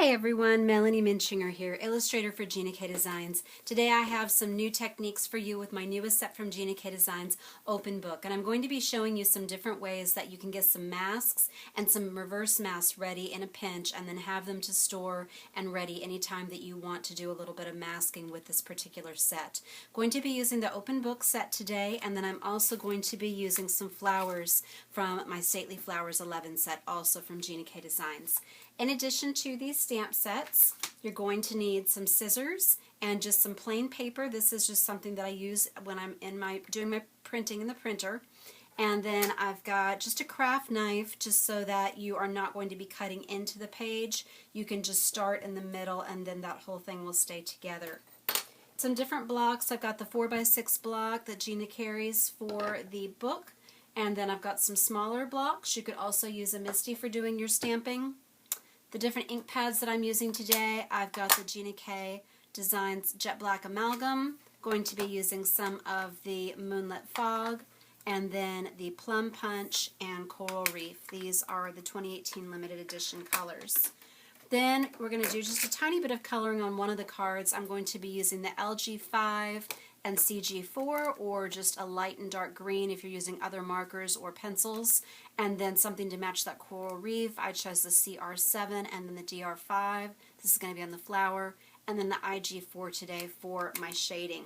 Hey everyone, Melanie Minchinger here, illustrator for Gina K Designs. Today I have some new techniques for you with my newest set from Gina K Designs, Open Book. And I'm going to be showing you some different ways that you can get some masks and some reverse masks ready in a pinch and then have them to store and ready anytime that you want to do a little bit of masking with this particular set. Going to be using the Open Book set today, and then I'm also going to be using some flowers from my Stately Flowers 11 set, also from Gina K Designs. In addition to these stamp sets, you're going to need some scissors and just some plain paper. This is just something that I use when I'm doing my printing in the printer. And then I've got just a craft knife, just so that you are not going to be cutting into the page. You can just start in the middle and then that whole thing will stay together. Some different blocks. I've got the 4x6 block that Gina carries for the book. And then I've got some smaller blocks. You could also use a MISTI for doing your stamping. The different ink pads that I'm using today, I've got the Gina K Designs Jet Black Amalgam, going to be using some of the Moonlit Fog, and then the Plum Punch and Coral Reef. These are the 2018 limited edition colors. Then we're going to do just a tiny bit of coloring on one of the cards. I'm going to be using the LG5 and CG4, or just a light and dark green if you're using other markers or pencils, and then something to match that coral reef. I chose the CR7 and then the DR5. This is going to be on the flower, and then the IG4 today for my shading.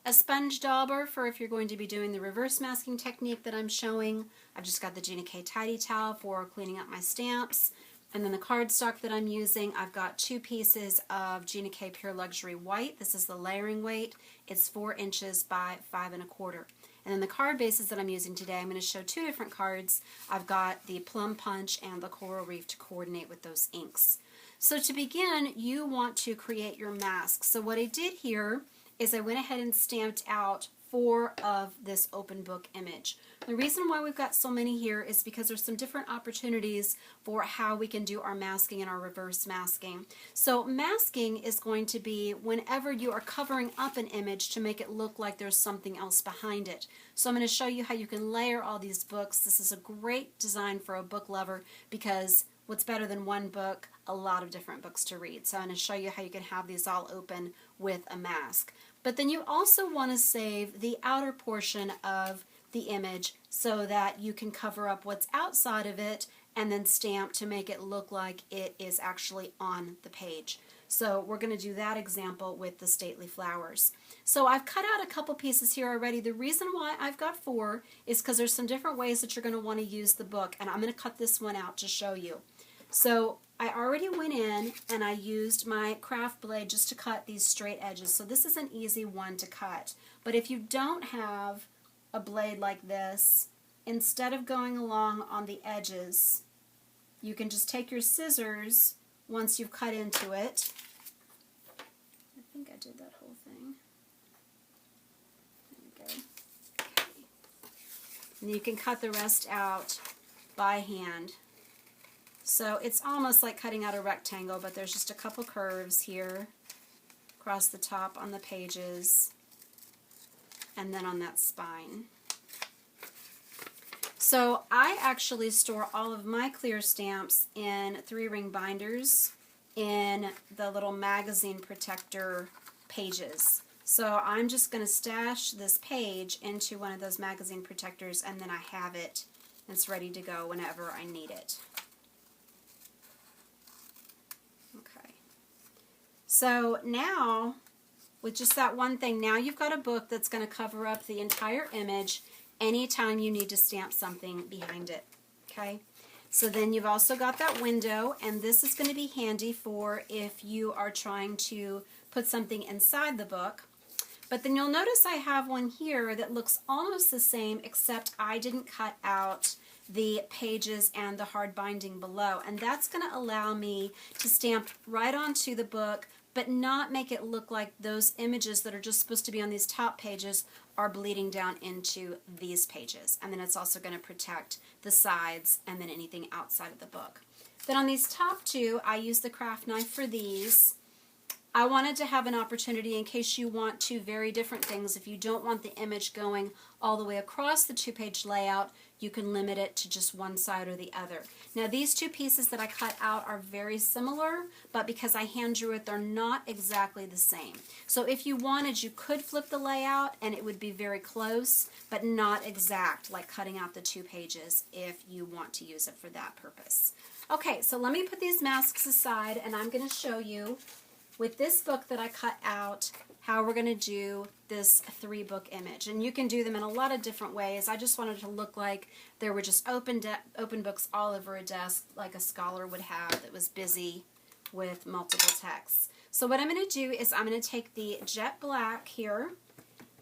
A sponge dauber for if you're going to be doing the reverse masking technique that I'm showing. I've just got the Gina K Tidy Towel for cleaning up my stamps. And then the cardstock that I'm using, I've got 2 pieces of Gina K Pure Luxury White. This is the layering weight. It's 4 inches by 5 1/4. And then the card bases that I'm using today, I'm going to show 2 different cards. I've got the Plum Punch and the Coral Reef to coordinate with those inks. So to begin, you want to create your mask. So what I did here is I went ahead and stamped out 4 of this open book image. The reason why we've got so many here is because there's some different opportunities for how we can do our masking and our reverse masking. So masking is going to be whenever you are covering up an image to make it look like there's something else behind it. So I'm going to show you how you can layer all these books. This is a great design for a book lover, because what's better than one book? A lot of different books to read. So I'm going to show you how you can have these all open with a mask. But then you also want to save the outer portion of the image so that you can cover up what's outside of it and then stamp to make it look like it is actually on the page. So we're going to do that example with the Stately Flowers. So I've cut out a couple pieces here already. The reason why I've got 4 is because there's some different ways that you're going to want to use the book, and I'm going to cut this one out to show you. So I already went in and I used my craft blade just to cut these straight edges. So this is an easy one to cut. But if you don't have a blade like this, instead of going along on the edges, you can just take your scissors once you've cut into it. I think I did that whole thing. There we go. Okay. And you can cut the rest out by hand. So it's almost like cutting out a rectangle, but there's just a couple curves here across the top on the pages and then on that spine. So I actually store all of my clear stamps in 3-ring binders in the little magazine protector pages. So I'm just going to stash this page into one of those magazine protectors, and then I have it. It's ready to go whenever I need it. So now, with just that one thing, now you've got a book that's going to cover up the entire image anytime you need to stamp something behind it. Okay? So then you've also got that window, and this is going to be handy for if you are trying to put something inside the book. But then you'll notice I have one here that looks almost the same, except I didn't cut out the pages and the hard binding below, and that's going to allow me to stamp right onto the book but not make it look like those images that are just supposed to be on these top pages are bleeding down into these pages. And then it's also going to protect the sides and then anything outside of the book. Then on these top 2, I use the craft knife for these. I wanted to have an opportunity in case you want to vary different things. If you don't want the image going all the way across the 2-page layout, you can limit it to just one side or the other. Now these two pieces that I cut out are very similar, but because I hand drew it, they're not exactly the same. So if you wanted, you could flip the layout and it would be very close, but not exact, like cutting out the 2 pages if you want to use it for that purpose. Okay, so let me put these masks aside and I'm going to show you with this book that I cut out how we're going to do this 3-book image. And you can do them in a lot of different ways. I just wanted to look like there were just open books all over a desk like a scholar would have that was busy with multiple texts. So what I'm going to do is I'm going to take the jet black here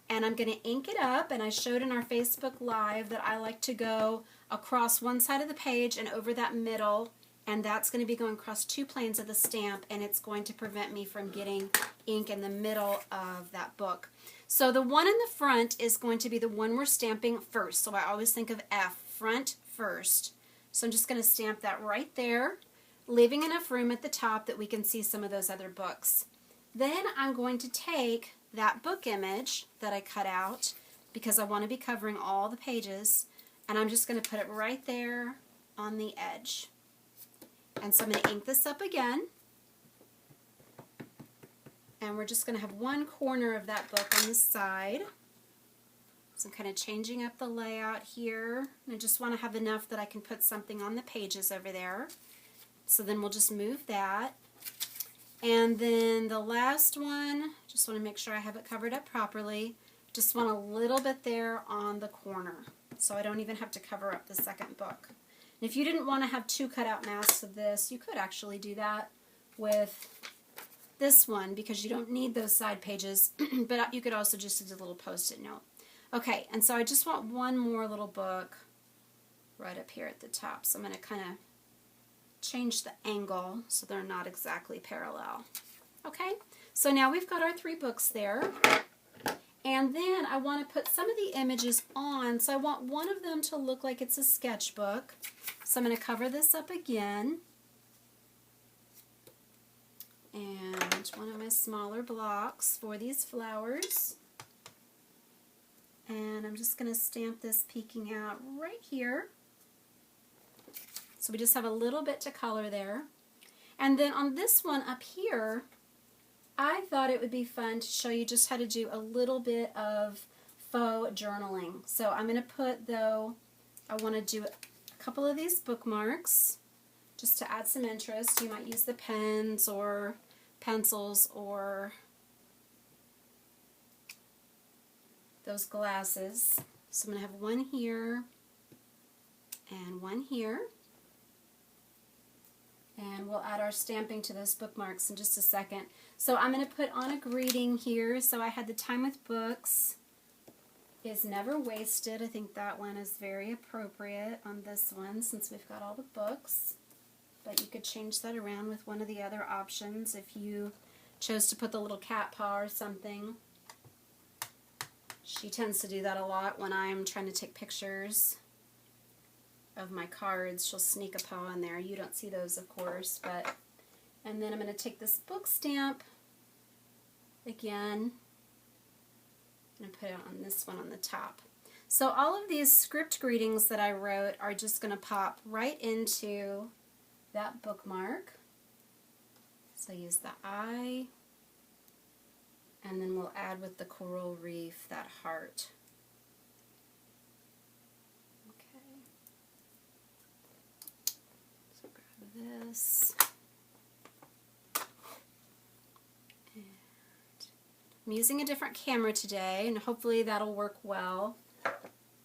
and I'm going to ink it up, and I showed in our Facebook Live that I like to go across one side of the page and over that middle, and that's going to be going across 2 planes of the stamp, and it's going to prevent me from getting ink in the middle of that book. So the one in the front is going to be the one we're stamping first. So I always think of F, front first. So I'm just going to stamp that right there, leaving enough room at the top that we can see some of those other books. Then I'm going to take that book image that I cut out, because I want to be covering all the pages, and I'm just going to put it right there on the edge. And so I'm going to ink this up again, and we're just going to have one corner of that book on the side. So I'm kind of changing up the layout here, and I just want to have enough that I can put something on the pages over there. So then we'll just move that. And then the last one, just want to make sure I have it covered up properly. Just want a little bit there on the corner, so I don't even have to cover up the second book. And if you didn't want to have 2 cutout masks of this, you could actually do that with this one, because you don't need those side pages, but you could also just do a little post-it note. Okay, and so I just want one more little book right up here at the top. So I'm going to kind of change the angle so they're not exactly parallel. Okay, so now we've got our 3 books there. And then I want to put some of the images on, so I want one of them to look like it's a sketchbook. So I'm going to cover this up again. And one of my smaller blocks for these flowers. And I'm just going to stamp this peeking out right here. So we just have a little bit to color there. And then on this one up here, I thought it would be fun to show you just how to do a little bit of faux journaling. So I'm going to put, though, I want to do a couple of these bookmarks just to add some interest. You might use the pens or pencils or those glasses. So I'm going to have one here and one here. And we'll add our stamping to those bookmarks in just a second. So I'm going to put on a greeting here. So I had the time with books is never wasted. I think that one is very appropriate on this one since we've got all the books. But you could change that around with one of the other options if you chose to put the little cat paw or something. She tends to do that a lot when I'm trying to take pictures of my cards. She'll sneak a paw in there. You don't see those, of course, but and then I'm going to take this book stamp again and put it on this one on the top. So all of these script greetings that I wrote are just going to pop right into that bookmark. So use the I, and then we'll add with the coral reef that heart. This. And I'm using a different camera today, and hopefully that'll work well.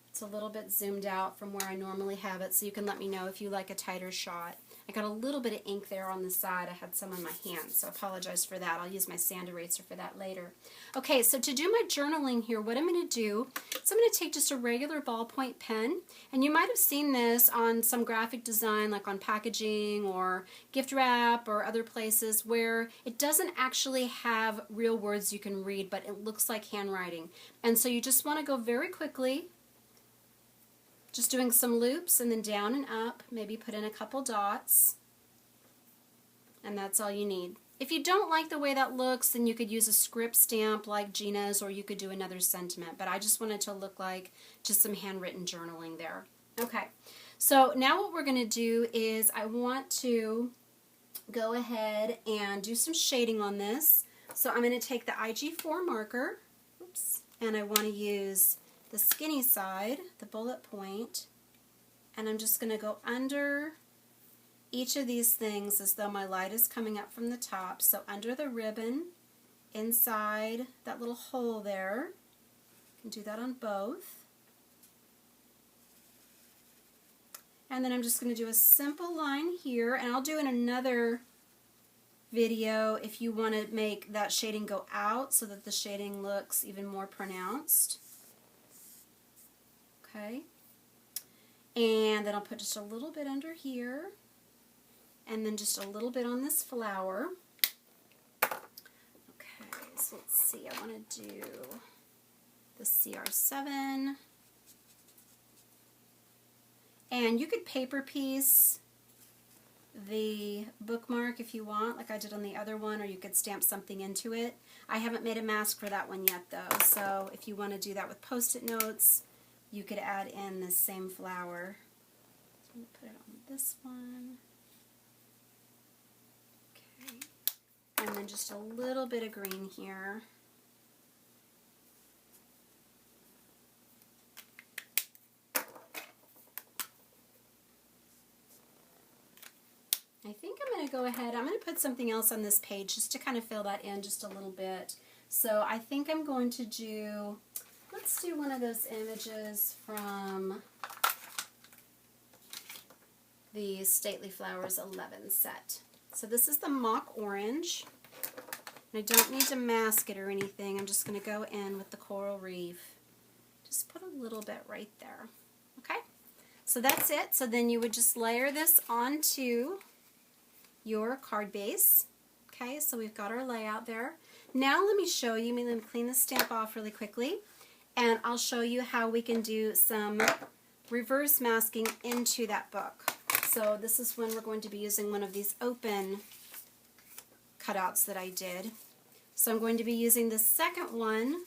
It's a little bit zoomed out from where I normally have it, so you can let me know if you like a tighter shot. I got a little bit of ink there on the side. I had some on my hand, so I apologize for that. I'll use my sand eraser for that later. Okay, so to do my journaling here, what I'm going to do is I'm going to take just a regular ballpoint pen, and you might have seen this on some graphic design, like on packaging or gift wrap or other places where it doesn't actually have real words you can read, but it looks like handwriting. And so you just want to go very quickly, just doing some loops and then down and up, maybe put in a couple dots, and that's all you need. If you don't like the way that looks, then you could use a script stamp like Gina's, or you could do another sentiment, but I just wanted to look like just some handwritten journaling there. Okay, so now what we're going to do is I want to go ahead and do some shading on this. So I'm going to take the IG4 marker, oops, and I want to use the skinny side, the bullet point, and I'm just going to go under each of these things as though my light is coming up from the top. So under the ribbon, inside that little hole there, I can do that on both. And then I'm just going to do a simple line here, and I'll do in another video if you want to make that shading go out so that the shading looks even more pronounced. Okay. And then I'll put just a little bit under here, and then just a little bit on this flower. Okay, so let's see, I want to do the CR7. And you could paper piece the bookmark if you want, like I did on the other one, or you could stamp something into it. I haven't made a mask for that one yet though, so if you want to do that with post-it notes, you could add in this same flower. So I'm going to put it on this one. Okay. And then just a little bit of green here. I think I'm going to go ahead, I'm going to put something else on this page just to kind of fill that in just a little bit. So I think I'm going to do, let's do one of those images from the Stately Flowers 11 set. So this is the mock orange. And I don't need to mask it or anything. I'm just going to go in with the coral reef. Just put a little bit right there. Okay? So that's it. So then you would just layer this onto your card base. Okay, so we've got our layout there. Now let me show you, let me clean the stamp off really quickly, and I'll show you how we can do some reverse masking into that book. So this is when we're going to be using one of these open cutouts that I did. So I'm going to be using the second one,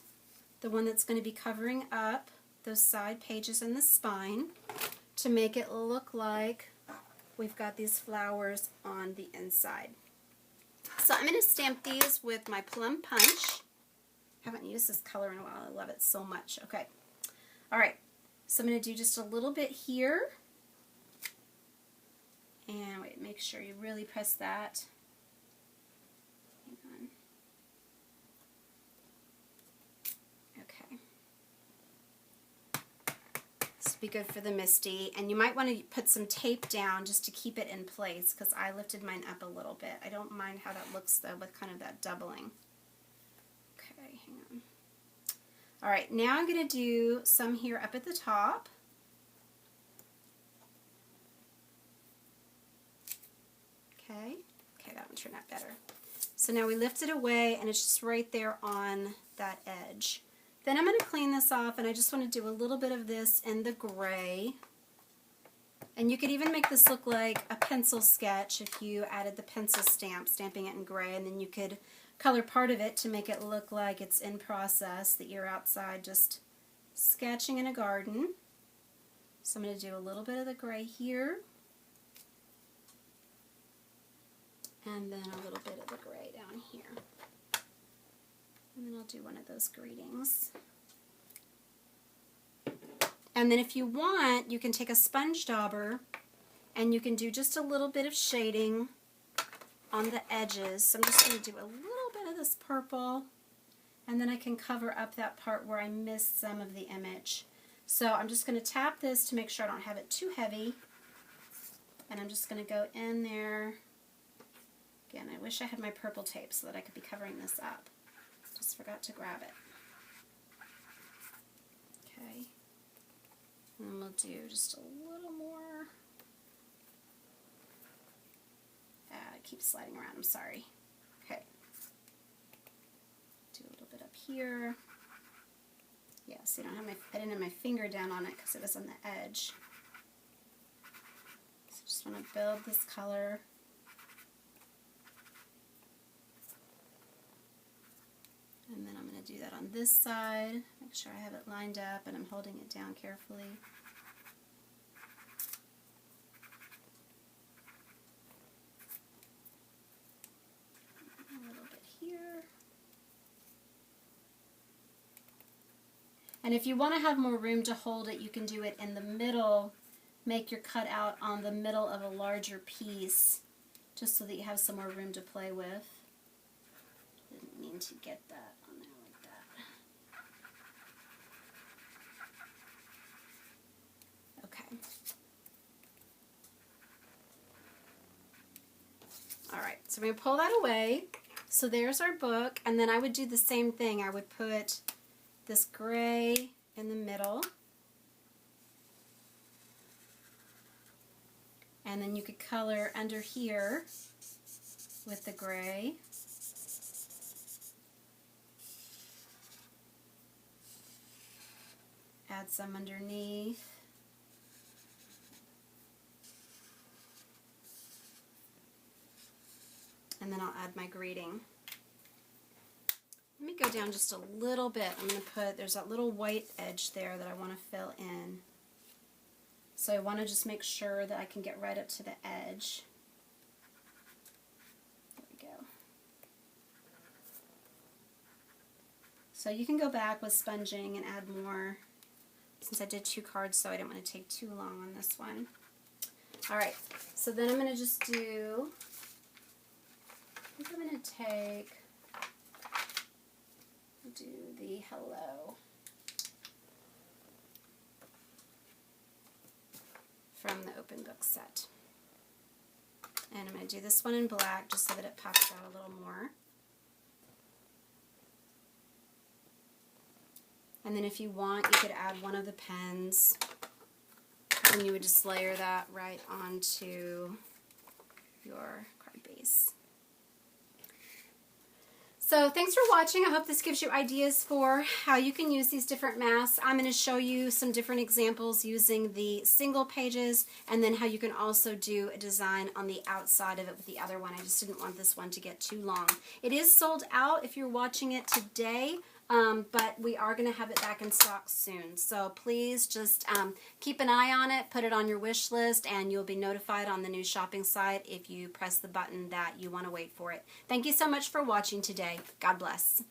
the one that's going to be covering up those side pages and the spine, to make it look like we've got these flowers on the inside. So I'm going to stamp these with my Plum Punch. Haven't used this color in a while. I love it so much. Okay. Alright. So I'm going to do just a little bit here. And wait, make sure you really press that. Hang on. Okay. This would be good for the MISTI. And you might want to put some tape down just to keep it in place, because I lifted mine up a little bit. I don't mind how that looks though with kind of that doubling. Okay, hang on. Alright, now I'm going to do some here up at the top. Okay, that one turned out better. So now we lift it away and it's just right there on that edge. Then I'm going to clean this off, and I just want to do a little bit of this in the gray. And you could even make this look like a pencil sketch if you added the pencil stamp, stamping it in gray, and then you could color part of it to make it look like it's in process, that you're outside just sketching in a garden. So I'm going to do a little bit of the gray here, and then a little bit of the gray down here. And then I'll do one of those greetings. And then if you want, you can take a sponge dauber and you can do just a little bit of shading on the edges. So I'm just going to do a little bit of this purple, and then I can cover up that part where I missed some of the image. So I'm just going to tap this to make sure I don't have it too heavy, and I'm just going to go in there. Again, I wish I had my purple tape so that I could be covering this up. Just forgot to grab it. Okay. And we'll do just a little more. It keeps sliding around, I'm sorry. Okay. Do a little bit up here. Yeah, see, I didn't have my finger down on it because it was on the edge. So just want to build this color. And then I'm going to do that on this side. Make sure I have it lined up and I'm holding it down carefully. And if you want to have more room to hold it, you can do it in the middle. Make your cutout on the middle of a larger piece, just so that you have some more room to play with. Didn't mean to get that on there like that. Okay. Alright, so we're going to pull that away. So there's our book, and then I would do the same thing. I would put this gray in the middle. And then you could color under here with the gray. Add some underneath. And then I'll add my greeting. Let me go down just a little bit. I'm going to put, there's that little white edge there that I want to fill in. So I want to just make sure that I can get right up to the edge. There we go. So you can go back with sponging and add more. Since I did 2 cards, so I didn't want to take too long on this one. Alright, so then I'm going to just do, I think I'm going to do the hello from the open book set. And I'm going to do this one in black just so that it pops out a little more. And then if you want, you could add one of the pens, and you would just layer that right onto your card base. So thanks for watching. I hope this gives you ideas for how you can use these different masks. I'm going to show you some different examples using the single pages, and then how you can also do a design on the outside of it with the other one. I just didn't want this one to get too long. It is sold out if you're watching it today. But we are going to have it back in stock soon. So please just keep an eye on it, put it on your wish list, and you'll be notified on the new shopping site if you press the button that you want to wait for it. Thank you so much for watching today. God bless.